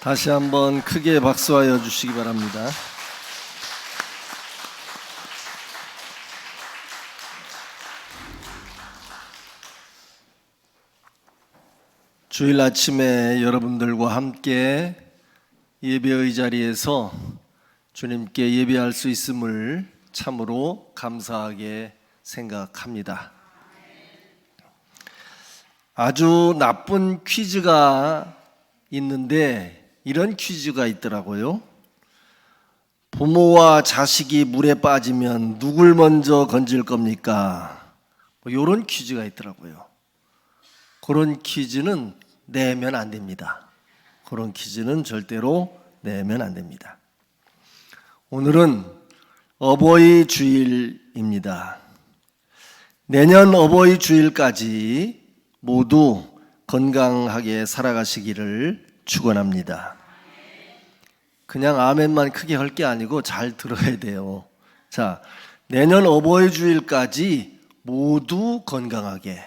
다시 한번 크게 박수하여 주시기 바랍니다. 주일 아침에 여러분들과 함께 예배의 자리에서 주님께 예배할 수 있음을 참으로 감사하게 생각합니다. 아주 나쁜 퀴즈가 있는데 이런 퀴즈가 있더라고요. 부모와 자식이 물에 빠지면 누굴 먼저 건질 겁니까? 이런 퀴즈가 있더라고요. 그런 퀴즈는 내면 안 됩니다. 그런 퀴즈는 절대로 내면 안 됩니다. 오늘은 어버이 주일입니다. 내년 어버이 주일까지 모두 건강하게 살아가시기를 축원합니다. 그냥 아멘만 크게 할 게 아니고 잘 들어야 돼요. 자, 내년 어버이 주일까지 모두 건강하게.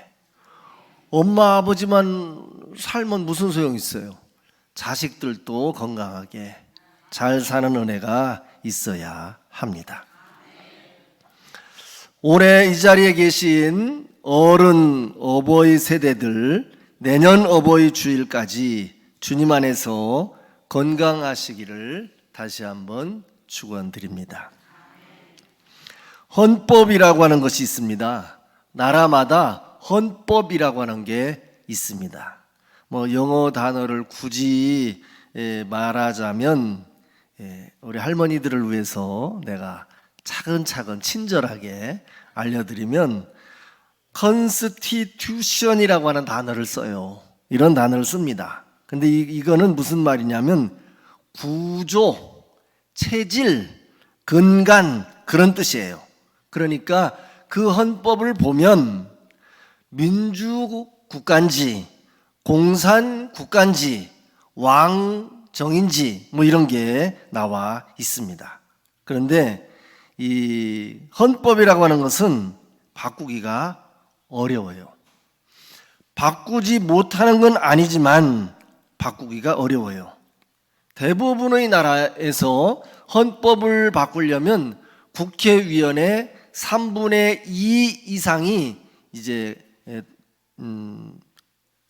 엄마 아버지만 살면 무슨 소용 있어요? 자식들도 건강하게 잘 사는 은혜가 있어야 합니다. 올해 이 자리에 계신 어른 어버이 세대들 내년 어버이 주일까지 주님 안에서 건강하시기를 다시 한번 축원드립니다. 헌법이라고 하는 것이 있습니다. 나라마다 헌법이라고 하는 게 있습니다. 영어 단어를 굳이 말하자면 우리 할머니들을 위해서 내가 차근차근 친절하게 알려드리면 constitution이라고 하는 단어를 써요. 이런 단어를 씁니다. 근데 이거는 무슨 말이냐면 구조, 체질, 근간 그런 뜻이에요. 그러니까 그 헌법을 보면 민주국가인지 공산국가인지 왕정인지 이런 게 나와 있습니다. 그런데 이 헌법이라고 하는 것은 바꾸기가 어려워요. 바꾸지 못하는 건 아니지만 바꾸기가 어려워요. 대부분의 나라에서 헌법을 바꾸려면 국회의원의 3분의 2 이상이 이제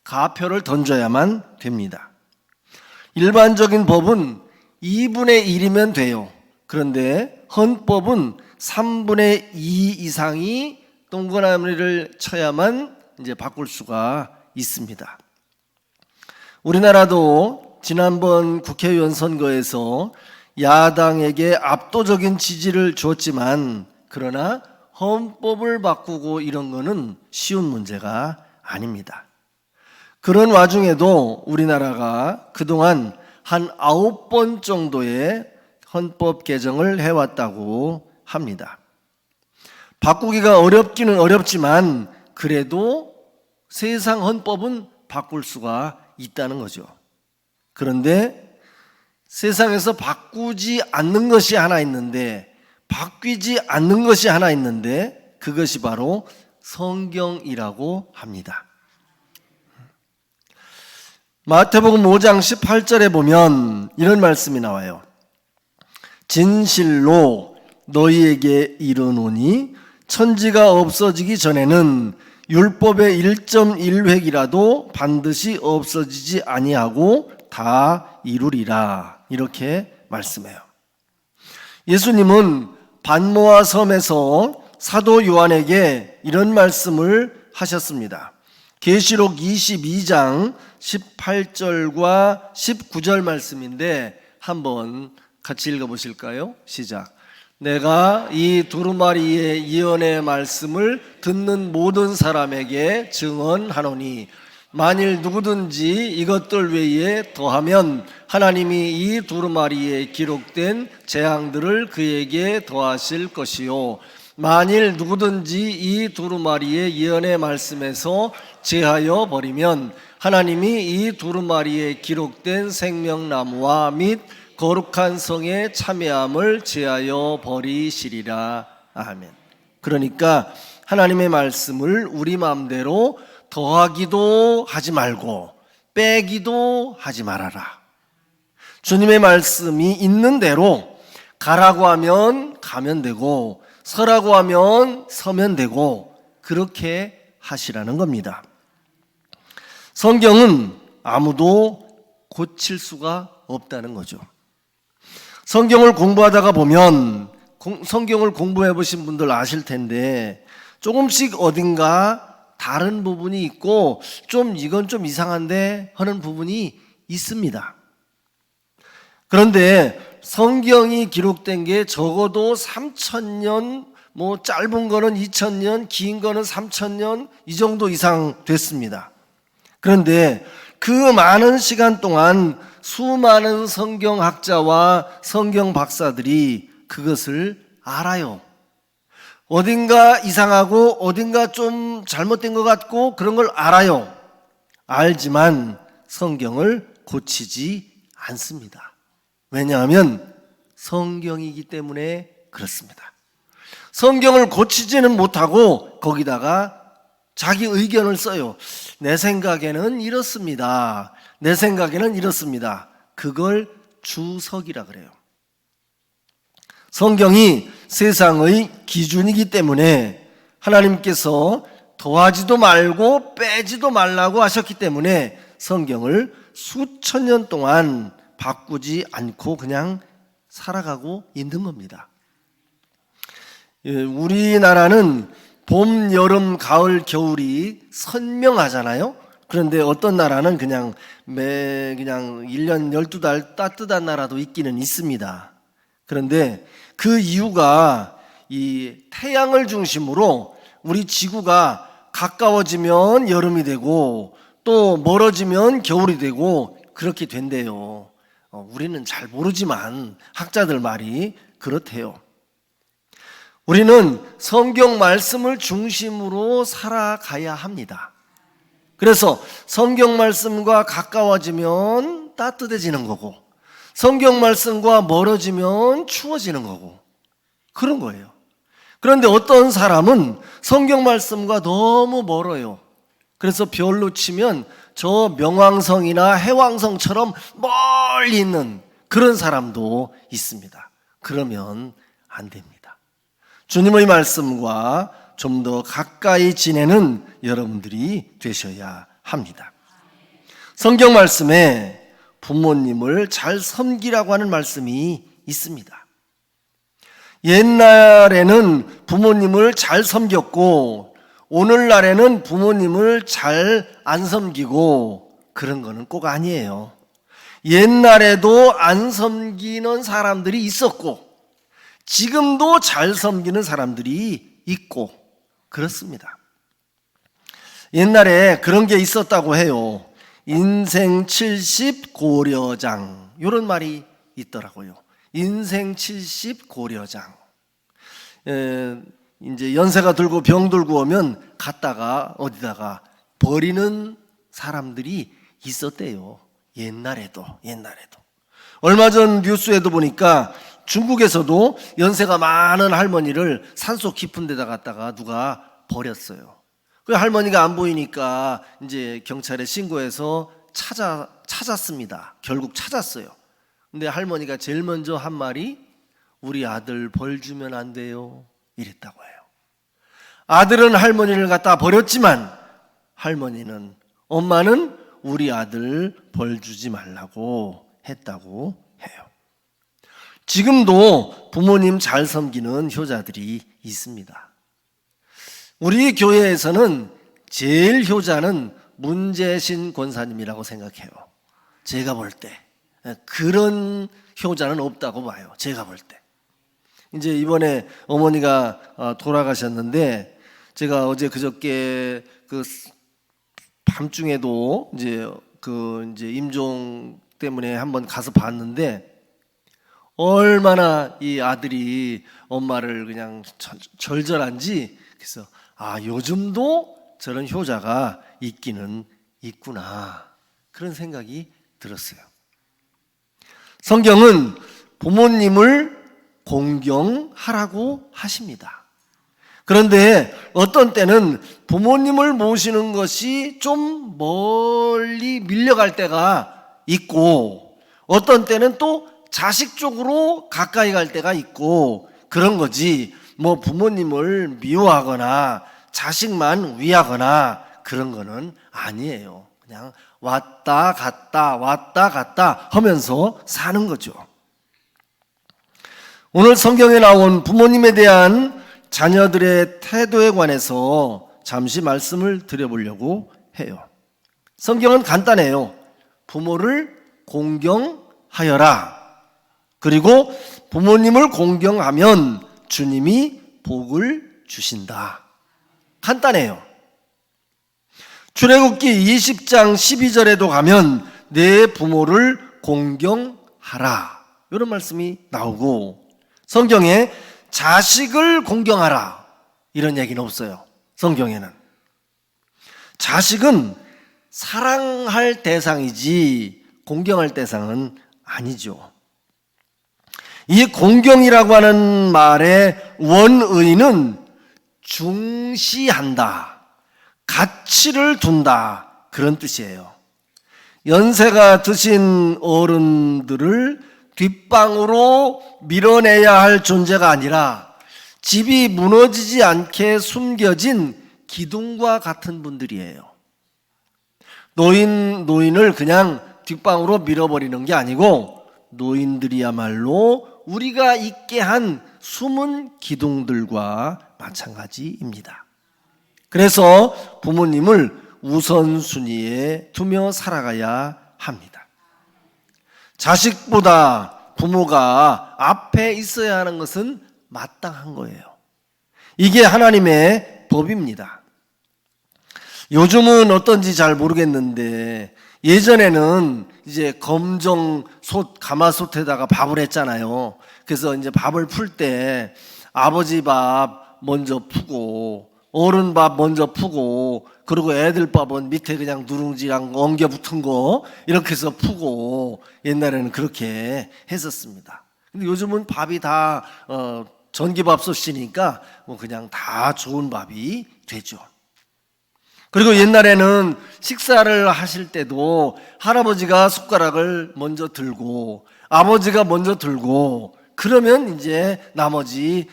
가표를 던져야만 됩니다. 일반적인 법은 2분의 1이면 돼요. 그런데 헌법은 3분의 2 이상이 동그라미를 쳐야만 이제 바꿀 수가 있습니다. 우리나라도 지난번 국회의원 선거에서 야당에게 압도적인 지지를 줬지만 그러나 헌법을 바꾸고 이런 거는 쉬운 문제가 아닙니다. 그런 와중에도 우리나라가 그동안 한 9번 정도의 헌법 개정을 해왔다고 합니다. 바꾸기가 어렵기는 어렵지만 그래도 세상 헌법은 바꿀 수가 있다는 거죠. 그런데 세상에서 바꾸지 않는 것이 하나 있는데 바뀌지 않는 것이 하나 있는데 그것이 바로 성경이라고 합니다. 마태복음 5장 18절에 보면 이런 말씀이 나와요. 진실로 너희에게 이르노니 천지가 없어지기 전에는 율법의 1.1획이라도 반드시 없어지지 아니하고 다 이루리라. 이렇게 말씀해요. 예수님은 반모아 섬에서 사도 요한에게 이런 말씀을 하셨습니다. 계시록 22장 18절과 19절 말씀인데 한번 같이 읽어보실까요? 시작. 내가 이 두루마리의 예언의 말씀을 듣는 모든 사람에게 증언하노니 만일 누구든지 이것들 외에 더하면 하나님이 이 두루마리에 기록된 재앙들을 그에게 더하실 것이요 만일 누구든지 이 두루마리의 예언의 말씀에서 제하여 버리면 하나님이 이 두루마리에 기록된 생명나무와 및 거룩한 성의 참여함을 제하여 버리시리라. 아멘. 그러니까 하나님의 말씀을 우리 마음대로 더하기도 하지 말고 빼기도 하지 말아라. 주님의 말씀이 있는 대로 가라고 하면 가면 되고 서라고 하면 서면 되고 그렇게 하시라는 겁니다. 성경은 아무도 고칠 수가 없다는 거죠. 성경을 공부하다가 보면 성경을 공부해 보신 분들 아실 텐데 조금씩 어딘가 다른 부분이 있고 좀 이건 좀 이상한데 하는 부분이 있습니다. 그런데 성경이 기록된 게 적어도 3,000년, 뭐 짧은 거는 2,000년, 긴 거는 3,000년 이 정도 이상 됐습니다. 그런데 그 많은 시간 동안 수많은 성경학자와 성경 박사들이 그것을 알아요. 어딘가 이상하고 어딘가 좀 잘못된 것 같고 그런 걸 알아요. 알지만 성경을 고치지 않습니다. 왜냐하면 성경이기 때문에 그렇습니다. 성경을 고치지는 못하고 거기다가 자기 의견을 써요. 내 생각에는 이렇습니다. 내 생각에는 이렇습니다. 그걸 주석이라 그래요. 성경이 세상의 기준이기 때문에 하나님께서 더하지도 말고 빼지도 말라고 하셨기 때문에 성경을 수천 년 동안 바꾸지 않고 그냥 살아가고 있는 겁니다. 우리나라는 봄, 여름, 가을, 겨울이 선명하잖아요. 그런데 어떤 나라는 그냥 1년 12달 따뜻한 나라도 있기는 있습니다. 그런데 그 이유가 이 태양을 중심으로 우리 지구가 가까워지면 여름이 되고 또 멀어지면 겨울이 되고 그렇게 된대요. 우리는 잘 모르지만 학자들 말이 그렇대요. 우리는 성경 말씀을 중심으로 살아가야 합니다. 그래서 성경 말씀과 가까워지면 따뜻해지는 거고 성경 말씀과 멀어지면 추워지는 거고 그런 거예요. 그런데 어떤 사람은 성경 말씀과 너무 멀어요. 그래서 별로 치면 저 명왕성이나 해왕성처럼 멀리 있는 그런 사람도 있습니다. 그러면 안 됩니다. 주님의 말씀과 좀 더 가까이 지내는 여러분들이 되셔야 합니다. 성경 말씀에 부모님을 잘 섬기라고 하는 말씀이 있습니다. 옛날에는 부모님을 잘 섬겼고 오늘날에는 부모님을 잘 안 섬기고 그런 거는 꼭 아니에요. 옛날에도 안 섬기는 사람들이 있었고 지금도 잘 섬기는 사람들이 있고 그렇습니다. 옛날에 그런 게 있었다고 해요. 인생 70 고려장 이런 말이 있더라고요. 인생 70 고려장. 이제 연세가 들고 병 들고 오면 갔다가 어디다가 버리는 사람들이 있었대요. 옛날에도. 얼마 전 뉴스에도 보니까 중국에서도 연세가 많은 할머니를 산속 깊은 데다 갖다가 누가 버렸어요. 그 할머니가 안 보이니까 이제 경찰에 신고해서 찾았습니다. 결국 찾았어요. 근데 할머니가 제일 먼저 한 말이 우리 아들 벌 주면 안 돼요. 이랬다고 해요. 아들은 할머니를 갖다 버렸지만 엄마는 우리 아들 벌 주지 말라고 했다고 해요. 지금도 부모님 잘 섬기는 효자들이 있습니다. 우리 교회에서는 제일 효자는 문재신 권사님이라고 생각해요. 제가 볼 때. 그런 효자는 없다고 봐요. 제가 볼 때. 이제 이번에 어머니가 돌아가셨는데 제가 어제 그저께 그 밤중에도 이제 임종 때문에 한번 가서 봤는데 얼마나 이 아들이 엄마를 그냥 절절한지 그래서 요즘도 저런 효자가 있기는 있구나 그런 생각이 들었어요. 성경은 부모님을 공경하라고 하십니다. 그런데 어떤 때는 부모님을 모시는 것이 좀 멀리 밀려갈 때가 있고 어떤 때는 또 자식 쪽으로 가까이 갈 때가 있고 그런 거지, 뭐 부모님을 미워하거나 자식만 위하거나 그런 거는 아니에요. 그냥 왔다 갔다 하면서 사는 거죠. 오늘 성경에 나온 부모님에 대한 자녀들의 태도에 관해서 잠시 말씀을 드려보려고 해요. 성경은 간단해요. 부모를 공경하여라. 그리고 부모님을 공경하면 주님이 복을 주신다. 간단해요. 출애굽기 20장 12절에도 가면 내 부모를 공경하라, 이런 말씀이 나오고, 성경에 자식을 공경하라 이런 얘기는 없어요. 성경에는 자식은 사랑할 대상이지 공경할 대상은 아니죠. 이 공경이라고 하는 말의 원의는 중시한다, 가치를 둔다, 그런 뜻이에요. 연세가 드신 어른들을 뒷방으로 밀어내야 할 존재가 아니라 집이 무너지지 않게 숨겨진 기둥과 같은 분들이에요. 노인을 그냥 뒷방으로 밀어버리는 게 아니고 노인들이야말로 우리가 있게 한 숨은 기둥들과 마찬가지입니다. 그래서 부모님을 우선순위에 두며 살아가야 합니다. 자식보다 부모가 앞에 있어야 하는 것은 마땅한 거예요. 이게 하나님의 법입니다. 요즘은 어떤지 잘 모르겠는데 예전에는 이제 검정솥, 가마솥에다가 밥을 했잖아요. 그래서 이제 밥을 풀 때 아버지 밥 먼저 푸고 어른 밥 먼저 푸고 그리고 애들 밥은 밑에 그냥 누룽지랑 엉겨 붙은 거 이렇게 해서 푸고, 옛날에는 그렇게 했었습니다. 근데 요즘은 밥이 다 전기밥솥이니까 뭐 그냥 다 좋은 밥이 되죠. 그리고 옛날에는 식사를 하실 때도 할아버지가 숟가락을 먼저 들고 아버지가 먼저 들고, 그러면 이제 나머지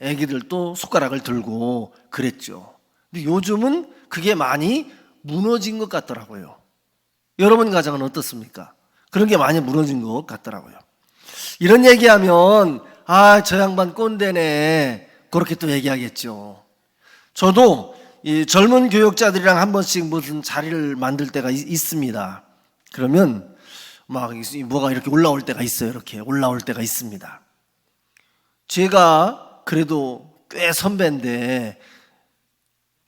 애기들도 숟가락을 들고 그랬죠. 근데 요즘은 그게 많이 무너진 것 같더라고요. 여러분 가정은 어떻습니까? 그런 게 많이 무너진 것 같더라고요. 이런 얘기하면 저 양반 꼰대네, 그렇게 또 얘기하겠죠. 저도 이 젊은 교역자들이랑 한 번씩 무슨 자리를 만들 때가 있습니다. 그러면 막 뭐가 이렇게 올라올 때가 있어요. 이렇게 올라올 때가 있습니다. 제가 그래도 꽤 선배인데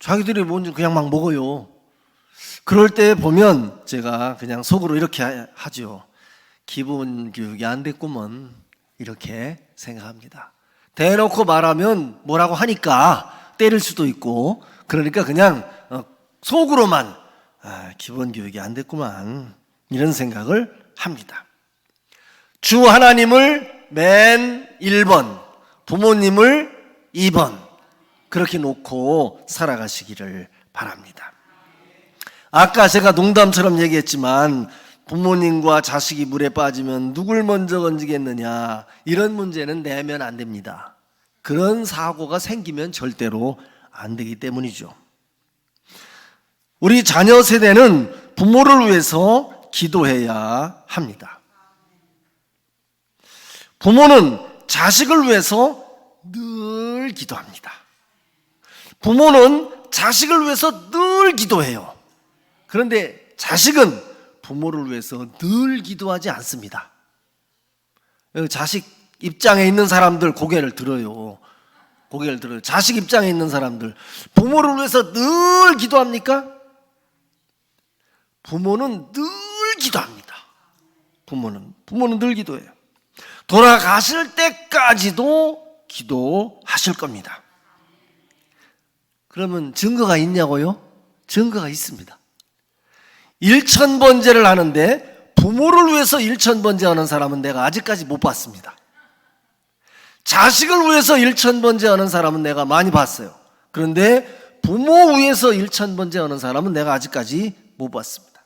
자기들이 뭔지 그냥 막 먹어요. 그럴 때 보면 제가 그냥 속으로 이렇게 하죠. 기본 교육이 안 됐구먼, 이렇게 생각합니다. 대놓고 말하면 뭐라고 하니까 때릴 수도 있고, 그러니까 그냥 속으로만 기본 교육이 안 됐구만, 이런 생각을 합니다. 주 하나님을 맨 1번, 부모님을 2번, 그렇게 놓고 살아가시기를 바랍니다. 아까 제가 농담처럼 얘기했지만 부모님과 자식이 물에 빠지면 누굴 먼저 건지겠느냐, 이런 문제는 내면 안 됩니다. 그런 사고가 생기면 절대로 안 되기 때문이죠. 우리 자녀 세대는 부모를 위해서 기도해야 합니다. 부모는 자식을 위해서 늘 기도합니다. 부모는 자식을 위해서 늘 기도해요. 그런데 자식은 부모를 위해서 늘 기도하지 않습니다. 자식 입장에 있는 사람들 고개를 들어요. 고개를 들어요. 자식 입장에 있는 사람들, 부모를 위해서 늘 기도합니까? 부모는 늘 기도합니다. 부모는 늘 기도해요. 돌아가실 때까지도 기도하실 겁니다. 그러면 증거가 있냐고요? 증거가 있습니다. 1000번제를 하는데 부모를 위해서 1000번제 하는 사람은 내가 아직까지 못 봤습니다. 자식을 위해서 1000번제 하는 사람은 내가 많이 봤어요. 그런데 부모 위해서 1000번제 하는 사람은 내가 아직까지 못 봤습니다.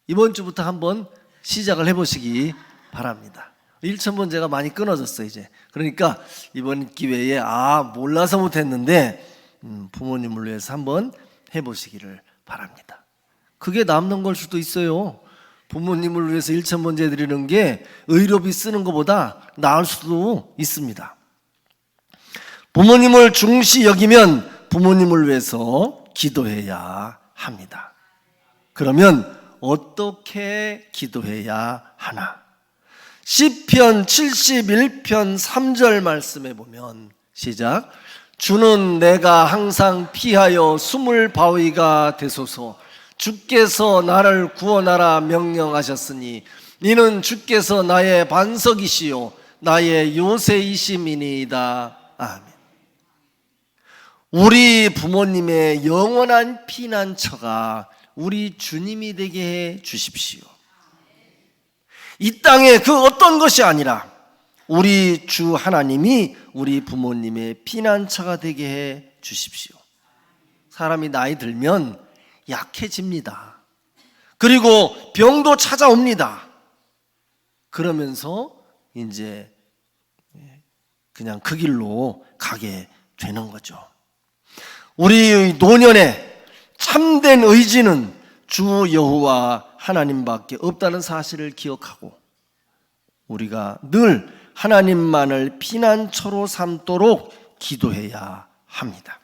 이번 주부터 한번 시작을 해보시기 바랍니다. 1000번제가 많이 끊어졌어요 이제. 그러니까 이번 기회에 몰라서 못했는데 부모님을 위해서 한번 해보시기를 바랍니다. 그게 남는 걸 수도 있어요. 부모님을 위해서 1000번제 드리는 게 의료비 쓰는 것보다 나을 수도 있습니다. 부모님을 중시 여기면 부모님을 위해서 기도해야 합니다. 그러면 어떻게 기도해야 하나? 시편 71편 3절 말씀에 보면 시작. 주는 내가 항상 피하여 숨을 바위가 되소서. 주께서 나를 구원하라 명령하셨으니 이는 주께서 나의 반석이시요 나의 요새이심이니이다. 아멘. 우리 부모님의 영원한 피난처가 우리 주님이 되게 해 주십시오. 이 땅에 그 어떤 것이 아니라 우리 주 하나님이 우리 부모님의 피난처가 되게 해 주십시오. 사람이 나이 들면 약해집니다. 그리고 병도 찾아옵니다. 그러면서 이제 그냥 그 길로 가게 되는 거죠. 우리 노년에 참된 의지는 주 여호와 하나님밖에 없다는 사실을 기억하고 우리가 늘 하나님만을 피난처로 삼도록 기도해야 합니다.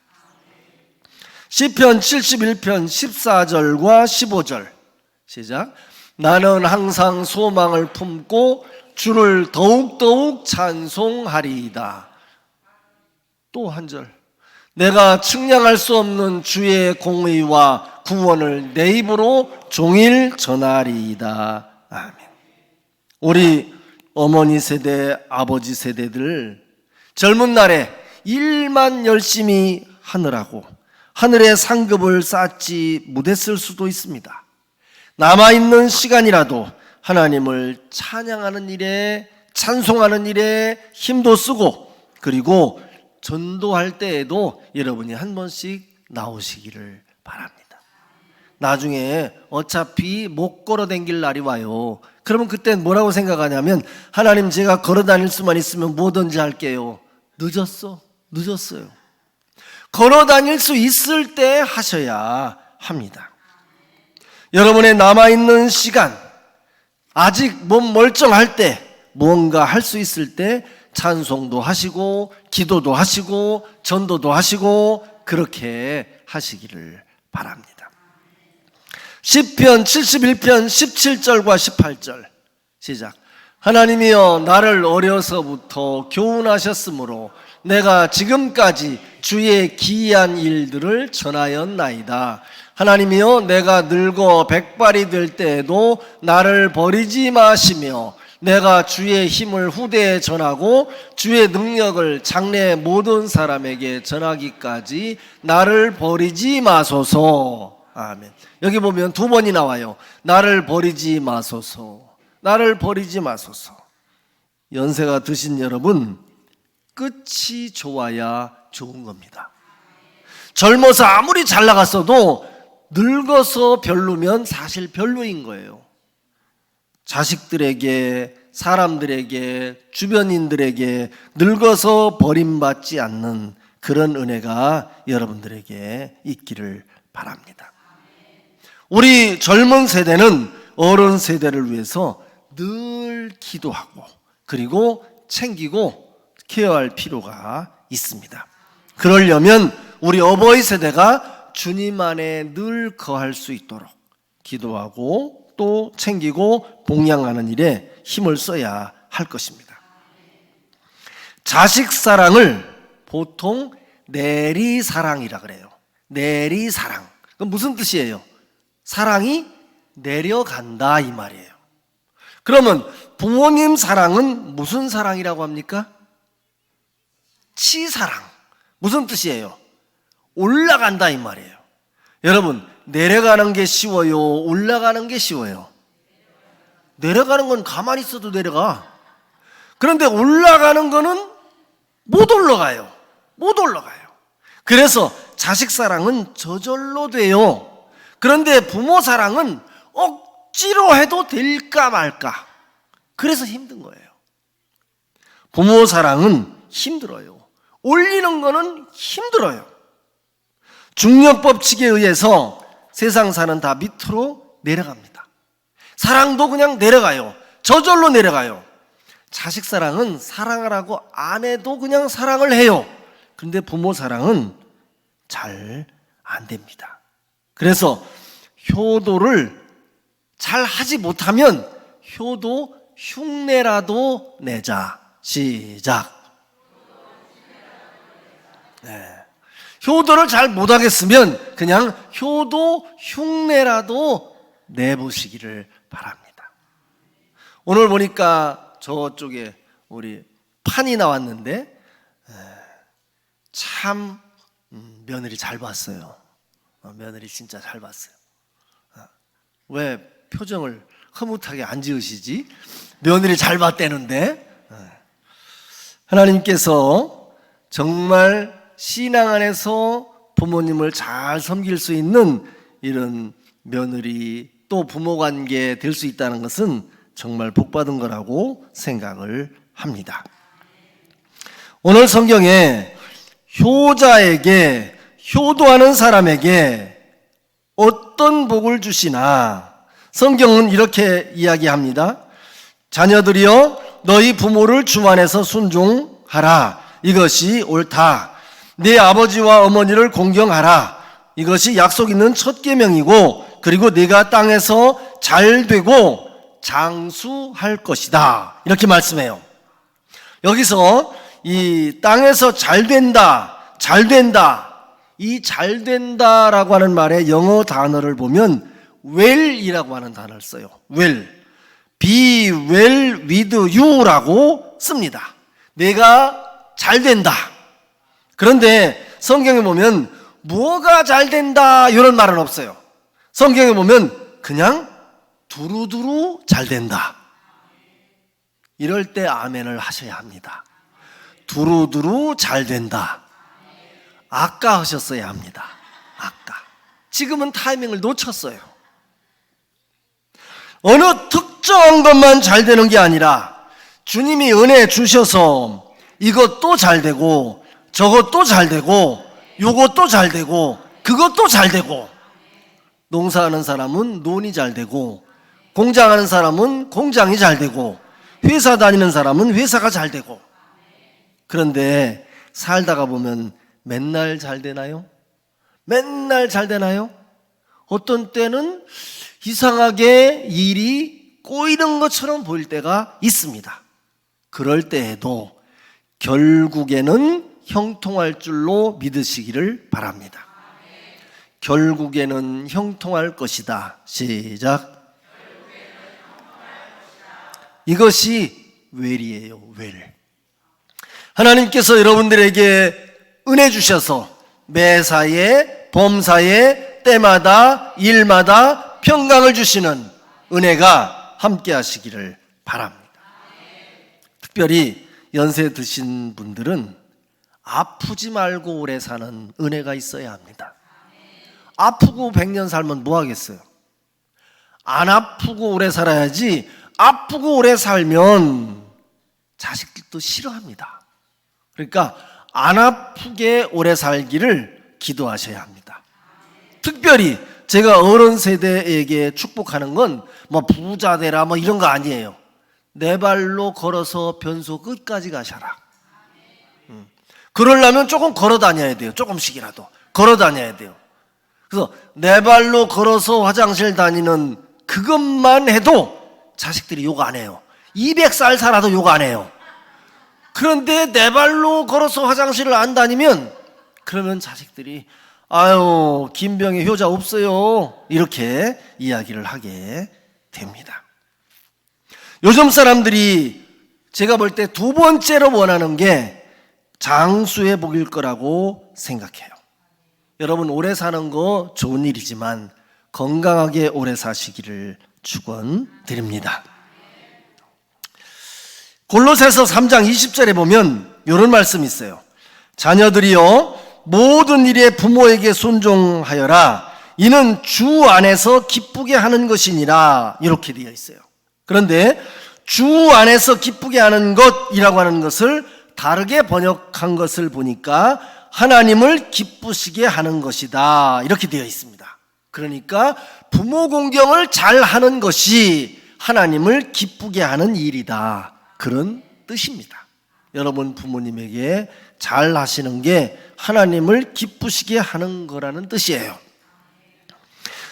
시편 71편 14절과 15절 시작. 나는 항상 소망을 품고 주를 더욱더욱 찬송하리이다. 또 한 절. 내가 측량할 수 없는 주의 공의와 구원을 내 입으로 종일 전하리이다. 아멘. 우리 어머니 세대, 아버지 세대들 젊은 날에 일만 열심히 하느라고 하늘의 상급을 쌓지 못했을 수도 있습니다. 남아있는 시간이라도 하나님을 찬양하는 일에, 찬송하는 일에 힘도 쓰고 그리고 전도할 때에도 여러분이 한 번씩 나오시기를 바랍니다. 나중에 어차피 못 걸어 다닐 날이 와요. 그러면 그때 뭐라고 생각하냐면 하나님 제가 걸어 다닐 수만 있으면 뭐든지 할게요. 늦었어요. 걸어 다닐 수 있을 때 하셔야 합니다. 여러분의 남아있는 시간, 아직 몸 멀쩡할 때 무언가 할 수 있을 때 찬송도 하시고 기도도 하시고 전도도 하시고 그렇게 하시기를 바랍니다. 시편 71편 17절과 18절 시작. 하나님이여 나를 어려서부터 교훈하셨으므로 내가 지금까지 주의 기이한 일들을 전하였나이다. 하나님이여 내가 늙어 백발이 될 때에도 나를 버리지 마시며 내가 주의 힘을 후대에 전하고 주의 능력을 장래 모든 사람에게 전하기까지 나를 버리지 마소서. 아멘. 여기 보면 두 번이 나와요. 나를 버리지 마소서. 나를 버리지 마소서. 연세가 드신 여러분, 끝이 좋아야 좋은 겁니다. 젊어서 아무리 잘 나갔어도 늙어서 별로면 사실 별로인 거예요. 자식들에게, 사람들에게, 주변인들에게 늙어서 버림받지 않는 그런 은혜가 여러분들에게 있기를 바랍니다. 우리 젊은 세대는 어른 세대를 위해서 늘 기도하고 그리고 챙기고 케어할 필요가 있습니다. 그러려면 우리 어버이 세대가 주님 안에 늘 거할 수 있도록 기도하고 또 챙기고 봉양하는 일에 힘을 써야 할 것입니다. 자식 사랑을 보통 내리사랑이라 그래요. 내리사랑. 그건 무슨 뜻이에요? 사랑이 내려간다 이 말이에요. 그러면 부모님 사랑은 무슨 사랑이라고 합니까? 치사랑. 무슨 뜻이에요? 올라간다 이 말이에요. 여러분, 내려가는 게 쉬워요? 올라가는 게 쉬워요? 내려가는 건 가만히 있어도 내려가. 그런데 올라가는 거는 못 올라가요. 그래서 자식 사랑은 저절로 돼요. 그런데 부모 사랑은 억지로 해도 될까 말까. 그래서 힘든 거예요. 부모 사랑은 힘들어요. 올리는 거는 힘들어요. 중력 법칙에 의해서 세상 사는 다 밑으로 내려갑니다. 사랑도 그냥 내려가요. 저절로 내려가요. 자식 사랑은 사랑하라고 안 해도 그냥 사랑을 해요. 그런데 부모 사랑은 잘 안 됩니다. 그래서 효도를 잘 하지 못하면 효도 흉내라도 내자. 시작. 네. 효도를 잘 못하겠으면 그냥 효도 흉내라도 내보시기를 바랍니다. 오늘 보니까 저쪽에 우리 판이 나왔는데 참 며느리 잘 봤어요. 며느리 진짜 잘 봤어요. 왜 표정을 흐뭇하게 안 지으시지? 며느리 잘 봤다는데. 하나님께서 정말 신앙 안에서 부모님을 잘 섬길 수 있는 이런 며느리 또 부모 관계 될 수 있다는 것은 정말 복받은 거라고 생각을 합니다. 오늘 성경에 효자에게, 효도하는 사람에게 어떤 복을 주시나 성경은 이렇게 이야기합니다. 자녀들이여 너희 부모를 주 안에서 순종하라. 이것이 옳다. 네 아버지와 어머니를 공경하라. 이것이 약속 있는 첫 계명이고 그리고 네가 땅에서 잘 되고 장수할 것이다. 이렇게 말씀해요. 여기서 이 땅에서 잘 된다, 잘 된다, 이 잘 된다라고 하는 말의 영어 단어를 보면 well이라고 하는 단어를 써요. well, be well with you라고 씁니다. 내가 잘 된다. 그런데 성경에 보면 뭐가 잘 된다 이런 말은 없어요. 성경에 보면 그냥 두루두루 잘 된다. 이럴 때 아멘을 하셔야 합니다. 두루두루 잘 된다. 아까 하셨어야 합니다. 아까. 지금은 타이밍을 놓쳤어요. 어느 특정한 것만 잘 되는 게 아니라 주님이 은혜 주셔서 이것도 잘 되고 저것도 잘 되고 요것도 잘 되고 그것도 잘 되고 농사하는 사람은 논이 잘 되고 공장하는 사람은 공장이 잘 되고 회사 다니는 사람은 회사가 잘 되고 그런데 살다가 보면 맨날 잘 되나요? 맨날 잘 되나요? 어떤 때는 이상하게 일이 꼬이는 것처럼 보일 때가 있습니다. 그럴 때에도 결국에는 형통할 줄로 믿으시기를 바랍니다. 결국에는 형통할 것이다. 시작. 이것이 웰이에요. 웰. 하나님께서 여러분들에게 은혜 주셔서 매사에 범사에 때마다 일마다 평강을 주시는 은혜가 함께 하시기를 바랍니다. 특별히 연세 드신 분들은 아프지 말고 오래 사는 은혜가 있어야 합니다. 아프고 100년 살면 뭐 하겠어요? 안 아프고 오래 살아야지. 아프고 오래 살면 자식들도 싫어합니다. 그러니까 안 아프게 오래 살기를 기도하셔야 합니다. 특별히 제가 어른 세대에게 축복하는 건 뭐 부자 되라 뭐 이런 거 아니에요. 내 발로 걸어서 변소 끝까지 가셔라. 그러려면 조금 걸어 다녀야 돼요. 조금씩이라도 걸어 다녀야 돼요. 그래서 내 발로 걸어서 화장실 다니는 그것만 해도 자식들이 욕 안 해요. 200살 살아도 욕 안 해요. 그런데 내 발로 걸어서 화장실을 안 다니면 그러면 자식들이 아유 김병희 효자 없어요 이렇게 이야기를 하게 됩니다. 요즘 사람들이 제가 볼 때 두 번째로 원하는 게 장수의 복일 거라고 생각해요. 여러분 오래 사는 거 좋은 일이지만 건강하게 오래 사시기를 축원드립니다. 골로새서 3장 20절에 보면 이런 말씀이 있어요. 자녀들이여 모든 일에 부모에게 순종하여라. 이는 주 안에서 기쁘게 하는 것이니라 이렇게 되어 있어요. 그런데 주 안에서 기쁘게 하는 것이라고 하는 것을 다르게 번역한 것을 보니까 하나님을 기쁘시게 하는 것이다 이렇게 되어 있습니다. 그러니까 부모 공경을 잘 하는 것이 하나님을 기쁘게 하는 일이다 그런 뜻입니다. 여러분 부모님에게 잘 하시는 게 하나님을 기쁘시게 하는 거라는 뜻이에요.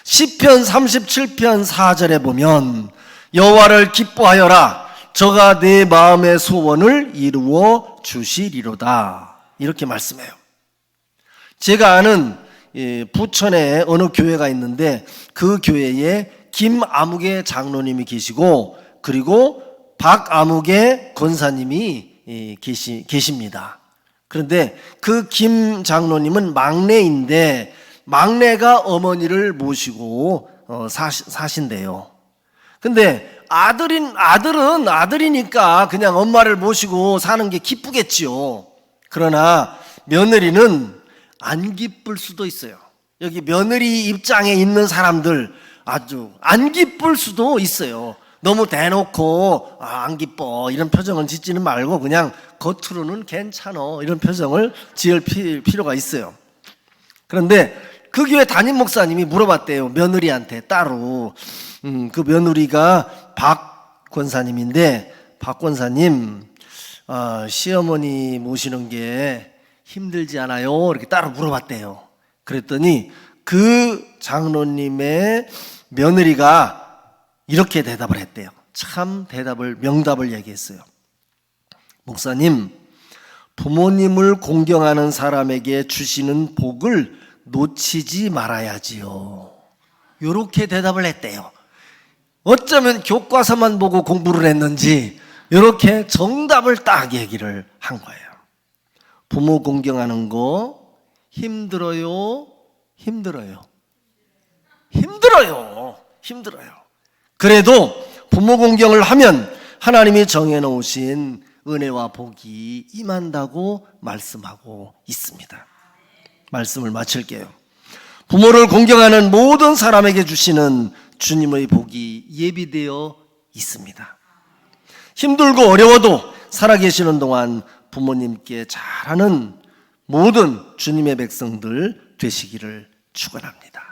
시편 37편 4절에 보면 여호와를 기뻐하여라 저가 내 마음의 소원을 이루어 주시리로다 이렇게 말씀해요. 제가 아는 부천에 어느 교회가 있는데 그 교회에 김아무개 장로님이 계시고 그리고 박아무개 권사님이 계십니다. 그런데 그 김 장로님은 막내인데 막내가 어머니를 모시고 사신대요. 근데 아들은 아들이니까 그냥 엄마를 모시고 사는 게 기쁘겠지요. 그러나 며느리는 안 기쁠 수도 있어요. 여기 며느리 입장에 있는 사람들 아주 안 기쁠 수도 있어요. 너무 대놓고 안 기뻐 이런 표정을 짓지는 말고 그냥 겉으로는 괜찮어 이런 표정을 지을 필요가 있어요. 그런데 그 교회 담임 목사님이 물어봤대요. 며느리한테 따로. 그 며느리가 박 권사님인데 박 권사님 시어머니 모시는 게 힘들지 않아요? 이렇게 따로 물어봤대요. 그랬더니 그 장로님의 며느리가 이렇게 대답을 했대요. 참 명답을 얘기했어요. 목사님, 부모님을 공경하는 사람에게 주시는 복을 놓치지 말아야지요. 이렇게 대답을 했대요. 어쩌면 교과서만 보고 공부를 했는지 이렇게 정답을 딱 얘기를 한 거예요. 부모 공경하는 거 힘들어요? 힘들어요. 그래도 부모 공경을 하면 하나님이 정해놓으신 은혜와 복이 임한다고 말씀하고 있습니다. 말씀을 마칠게요. 부모를 공경하는 모든 사람에게 주시는 주님의 복이 예비되어 있습니다. 힘들고 어려워도 살아계시는 동안 부모님께 잘하는 모든 주님의 백성들 되시기를 축원합니다.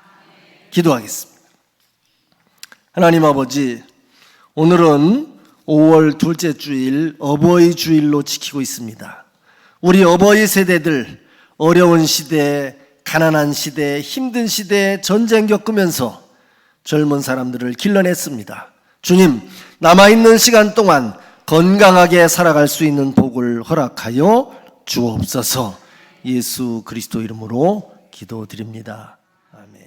기도하겠습니다. 하나님 아버지, 오늘은 5월 둘째 주일 어버이 주일로 지키고 있습니다. 우리 어버이 세대들 어려운 시대, 가난한 시대, 힘든 시대 전쟁 겪으면서 젊은 사람들을 길러냈습니다. 주님, 남아있는 시간 동안 건강하게 살아갈 수 있는 복을 허락하여 주옵소서. 예수 그리스도 이름으로 기도드립니다. 아멘.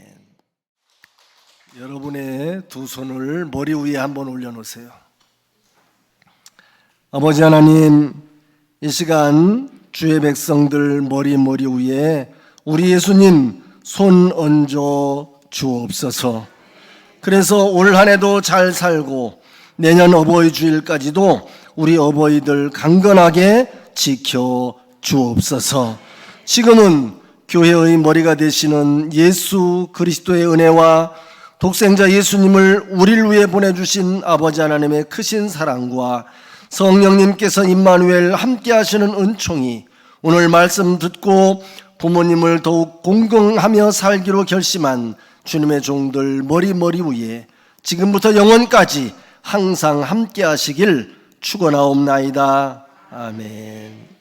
여러분의 두 손을 머리 위에 한번 올려놓으세요. 아버지 하나님, 이 시간 주의 백성들 머리 위에 우리 예수님 손 얹어 주옵소서. 그래서 올 한 해도 잘 살고 내년 어버이 주일까지도 우리 어버이들 강건하게 지켜 주옵소서. 지금은 교회의 머리가 되시는 예수 그리스도의 은혜와 독생자 예수님을 우리를 위해 보내주신 아버지 하나님의 크신 사랑과 성령님께서 임마누엘 함께 하시는 은총이 오늘 말씀 듣고 부모님을 더욱 공경하며 살기로 결심한 주님의 종들 머리 위에 지금부터 영원까지 항상 함께 하시길 축원하옵나이다. 아멘.